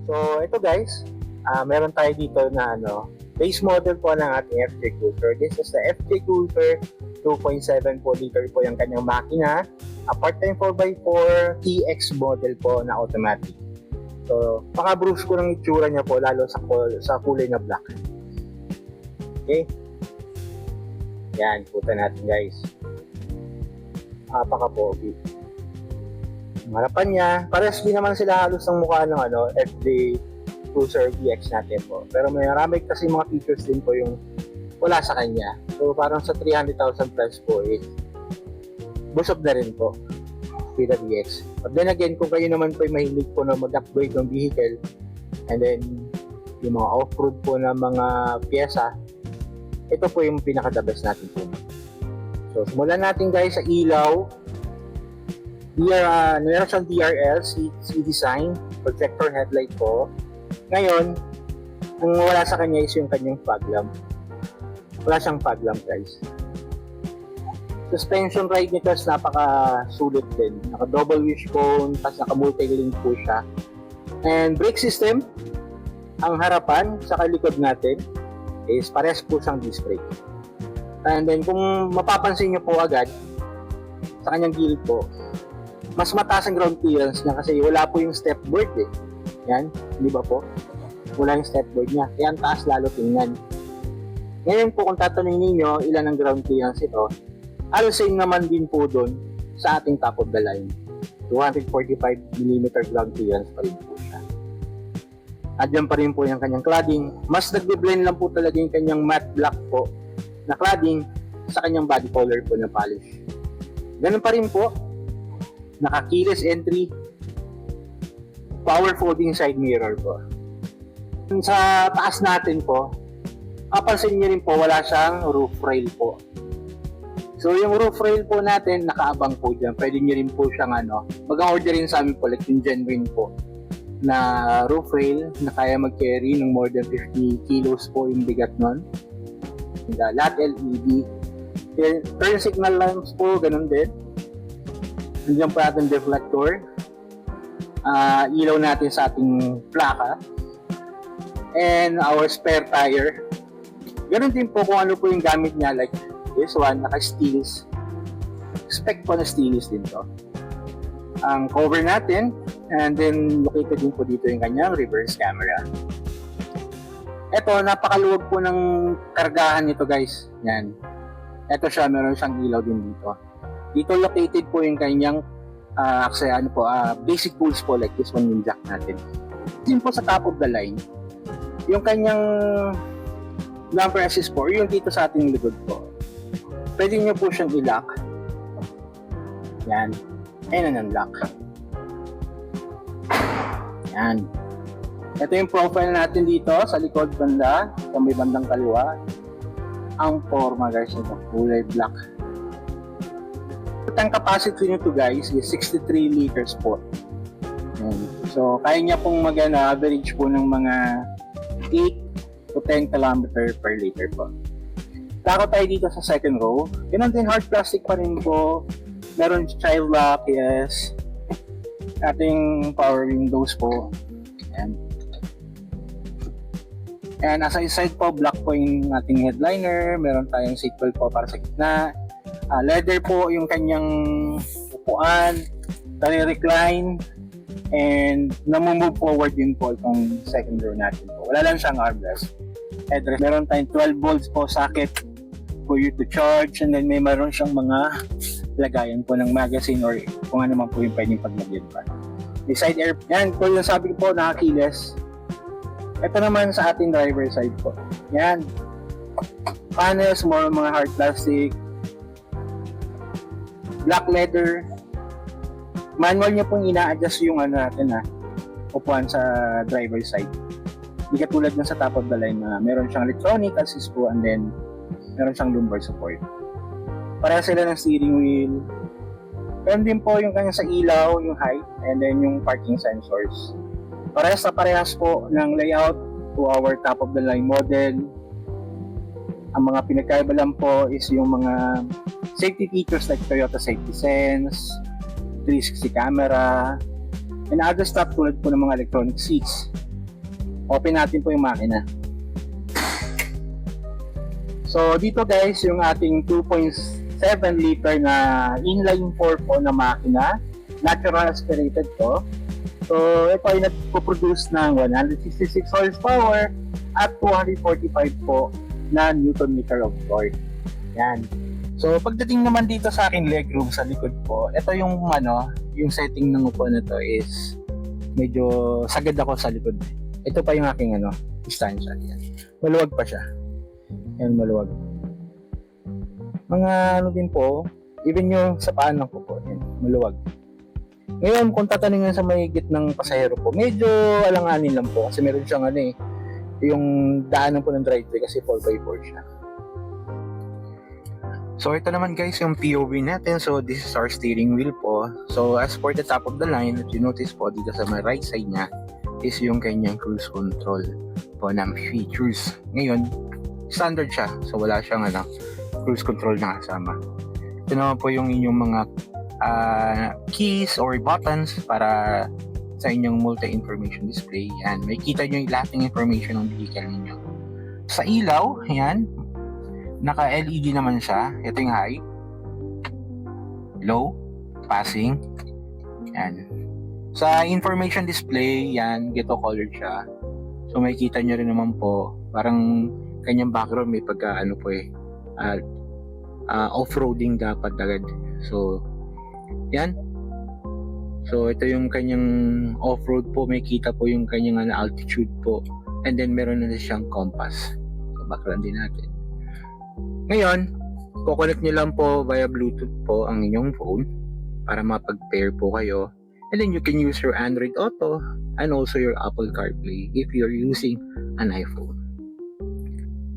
So, ito guys, meron tayo dito na base model po ng ating FJ Cruiser. This is the FJ Cruiser 2.7 po liter po yung kanyang makina. A part-time 4x4 TX model po na automatic. So, paka-bruise ko ng itsura niya po lalo sa kulay na black. Okay? Yan, puta natin guys. Napaka-pogi. Ang harapan niya, parehas din naman sila halos ng mukha ng FJ Cruiser DX natin po. Pero may marami kasi mga features din po yung wala sa kanya. So parang sa 300,000 plus po busog na rin po with the DX. But then again, kung kayo naman po ay mahilig po na mag-upgrade ng vehicle and then yung mga off-road po na mga pyesa, ito po yung pinaka-the best natin po. So simulan natin guys sa ilaw. Meron siyang DRL, C-design, projector headlight po. Ngayon, ang wala sa kanya is yung kanyang fog lamp. Wala siyang fog lamp guys. Suspension ride nito is napaka-sulit din. Naka-double wishbone, tapos naka-multi-link po siya. And brake system, ang harapan sa likod natin is pares po siyang disc brake. And then kung mapapansin nyo po agad, sa kanyang gilid po, mas mataas ang ground clearance niya kasi wala po yung step board Yan, di ba po? Wala yung step board niya. Kaya ang taas lalo tingnan. Ngayon po kung tatanungin niyo ilan ang ground clearance ito, same naman din po doon sa ating top of the line. 245mm ground clearance pa rin po siya. At yan pa rin po yung kanyang cladding. Mas nagbe-blend lang po talaga yung kanyang matte black po na cladding sa kanyang body color po na polish. Ganun pa rin po. Naka-keyless entry, power folding side mirror po. Sa taas natin po, kapansin nyo rin po, wala siyang roof rail po. So yung roof rail po natin, nakaabang po dyan. Pwede nyo rin po siyang mag-order rin sa amin po, like yung genuine po, na roof rail na kaya mag-carry ng more than 50 kilos po yung bigat nun. Lahat LED. Turn signal lamps po, ganun din. Nandiyan po ating deflector. Ilaw natin sa ating plaka. And our spare tire. Ganun din po kung ano po yung gamit niya. Like this one, naka-steels. Spec po na steels din to. Ang cover natin. And then located din po dito yung kanyang reverse camera. Ito, napakaluwag po ng kargahan nito guys. Yan. Ito siya, meron siyang ilaw din dito. Dito located po yung kanyang basic tools po like this one yung jack natin. Din po sa top of the line, yung kanyang bumper assist po, yung dito sa ating likod po. Pwede nyo po siyang i-lock. Yan. Ayan ang lock. Yan. Ito yung profile natin dito sa likod banda, sa may bandang kaliwa. Ang forma guys, ito kulay black. Ang capacity nito guys is 63 liters po. So kaya niya pong average po ng mga 8 to 10 km per liter po. Tako tayo dito sa second row. Yun din, hard plastic pa rin po. Meron child lock, yes. Ating power windows po. Ayan. And as I said po, black po yung ating headliner. Meron tayong seatbelt po para sa gitna. Leather po yung kanyang upuan, recline, and namumove forward din po itong second row natin po. Wala lang siyang armrest. Headrest. Meron tayong 12 volts po socket for you to charge, and then meron siyang mga lagayan po ng magazine or kung ano man po yung pwedeng paglagyan pa. May side air. Yan po yung sabi ko po, naka-keyless. Ito naman sa ating driver side po. Yan. Panels, mga hard plastic, black leather. Manual niya pong ina-adjust yung upuan sa driver side. Hindi katulad ng sa top of the line na meron siyang electronic assist po and then meron siyang lumbar support. Pareha sila ng steering wheel. Meron din po yung kanya sa ilaw, yung height, and then yung parking sensors. Parehas po ng layout to our top of the line model. Ang mga pinagkaiba lang po is yung mga safety features like Toyota Safety Sense, 360 camera, and other stuff tulad po ng mga electronic seats. Open natin po yung makina. So dito guys, yung ating 2.7 liter na inline 4 po na makina, natural aspirated po. So ito ay nagpo-produce ng 166 horsepower at 245 po na Newton meter of torque. Yan. So pagdating naman dito sa aking legroom sa likod po, ito yung yung setting ng upuan na to is medyo sagad ako sa likod. Ito pa yung aking distansya. Yan. Maluwag pa siya. Yan, maluwag. Mga din po, even yung sa paanan ko po, yan, maluwag. Ngayon, kung tatanungin sa mahigit ng pasahero po, medyo alanganin lang po kasi meron siyang yung daanan po ng driveway kasi 4x4 siya. So ito naman guys yung POV natin. So this is our steering wheel po. So as for the top of the line, if you notice po dito sa my right side niya is yung kanyang cruise control po na features. Ngayon, standard siya. So wala siyang cruise control na kasama. Ito naman po yung inyong mga keys or buttons para sa inyong multi-information display. Yan, may kita nyo yung lahat ng information ng vehicle ninyo. Sa ilaw, yan, naka-LED naman siya. Ito yung high, low, passing. Yan. Sa information display, yan, ghetto colored siya. So may kita nyo rin naman po, parang kanyang background may pagka off-roading dapat agad. So yan. So ito yung kanyang off-road po, may kita po yung kanyang altitude po. And then meron na siyang compass. So background din natin. Ngayon, kukonect nyo lang po via Bluetooth po ang inyong phone para mapag-pair po kayo. And then you can use your Android Auto and also your Apple CarPlay if you're using an iPhone.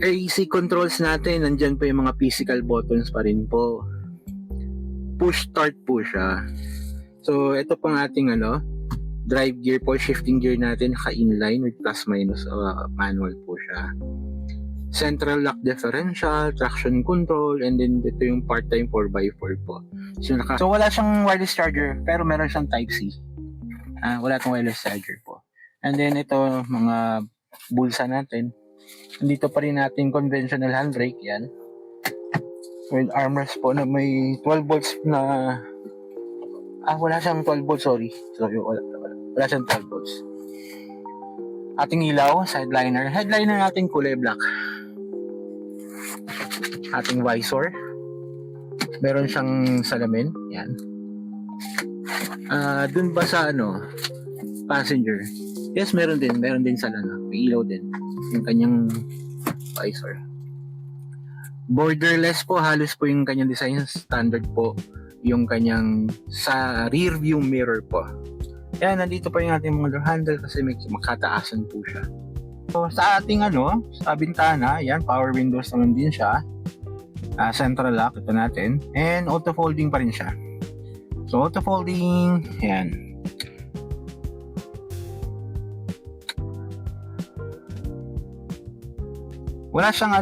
AC controls natin, nandyan po yung mga physical buttons pa rin po. Push start po siya. So ito pang ating drive gear po, shifting gear natin naka-inline with plus minus manual po siya. Central lock differential, traction control, and then ito yung part-time 4x4 po. So wala siyang wireless charger pero meron siyang Type-C. Wala tong wireless charger po. And then ito mga bulsa natin. Nandito pa rin natin conventional handbrake yan. With armrest po na may 12 volts na wala siyang 12 volts, sorry. Wala siyang 12 volts. Ating ilaw, sideliner. Headliner natin kulay black. Ating visor. Meron siyang salamin. Yan. Dun ba sa passenger? Yes, meron din. Meron din sa may ilaw din. Yung kanyang visor. Borderless po, halos po yung kanyang design. Standard po yung kanyang sa rear view mirror po. Yan, nandito pa yung ating mga door handle kasi may makataasan po siya. So sa ating sa bintana, yan, power windows naman din siya. Central lock, ito natin. And auto folding pa rin siya. So auto folding, yan. Wala siyang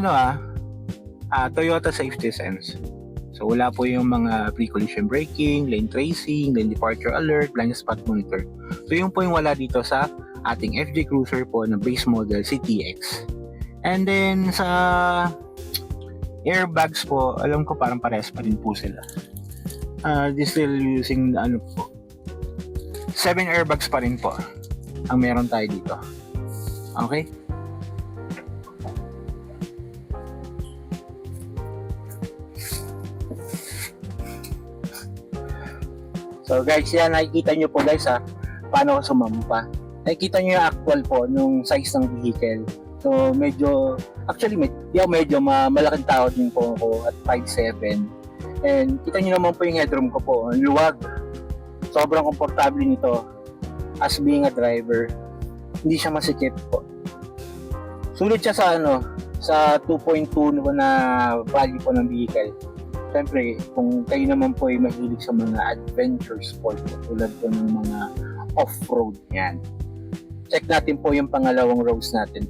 Toyota Safety Sense. So wala po yung mga pre-collision braking, lane tracing, lane departure alert, blind spot monitor. So yun po yung wala dito sa ating FJ Cruiser po na base model CTX. And then sa airbags po, alam ko parang parehas pa rin po sila. This still using 7 airbags pa rin po ang meron tayo dito. Okay? So guys, yan, nakikita nyo po guys paano ko sumampa. Nakikita nyo yung actual po nung size ng vehicle. So medyo, actually medyo malaking tao din po ako at 5'7". And kita nyo naman po yung headroom ko po, ang luwag. Sobrang komportable nito as being a driver. Hindi siya masikip po. Sulit siya sa 2.2 na value po ng vehicle. Siyempre, kung kayo naman po ay mahilig sa mga adventure sport tulad po ng mga off-road, yan. Check natin po yung pangalawang rows natin.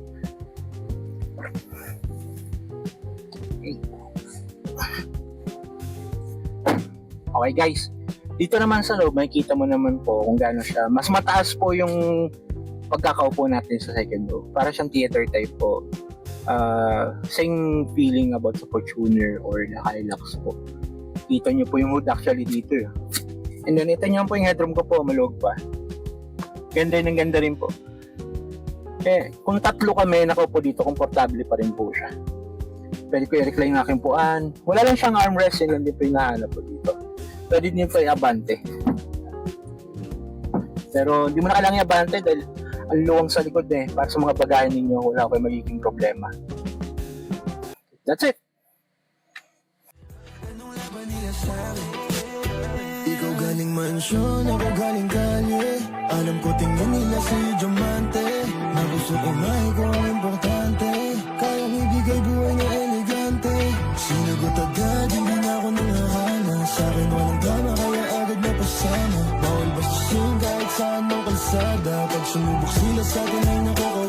Okay guys, dito naman sa loob, makikita mo naman po kung gaano siya. Mas mataas po yung pagkakaupo natin sa second row. Para siyang theater type po. Same feeling about sa Fortuner or the Hilux po. Kita nyo po yung hood actually dito. And then ito nyo po yung headroom ko po, maluwag pa. Ganda rin po. Kung tatlo kami nakaupo dito, komportable pa rin po siya. Pwede ko i-recline ng aking puan. Wala lang siyang armrest, yun lang din po yung nahanap po dito. Pwede din po i-abante. Pero hindi mo na kailangan i-abante dahil ang luwang sa likod para sa mga bagahe ninyo, wala kayo magiging problema. That's it. Ikaw galing mansyon, ako galing kalye. Alam ko tingin nila si Diamante. Na gusto ko may kung importante. Kayang ibigay buhay na elegante. Sinagot agad, hindi na ako nangahana. Sa akin walang drama, kaya agad na pasama. Bawal bastusin kahit saan ng kalsada. Pag sumubok sila sa akin ay nakakawa.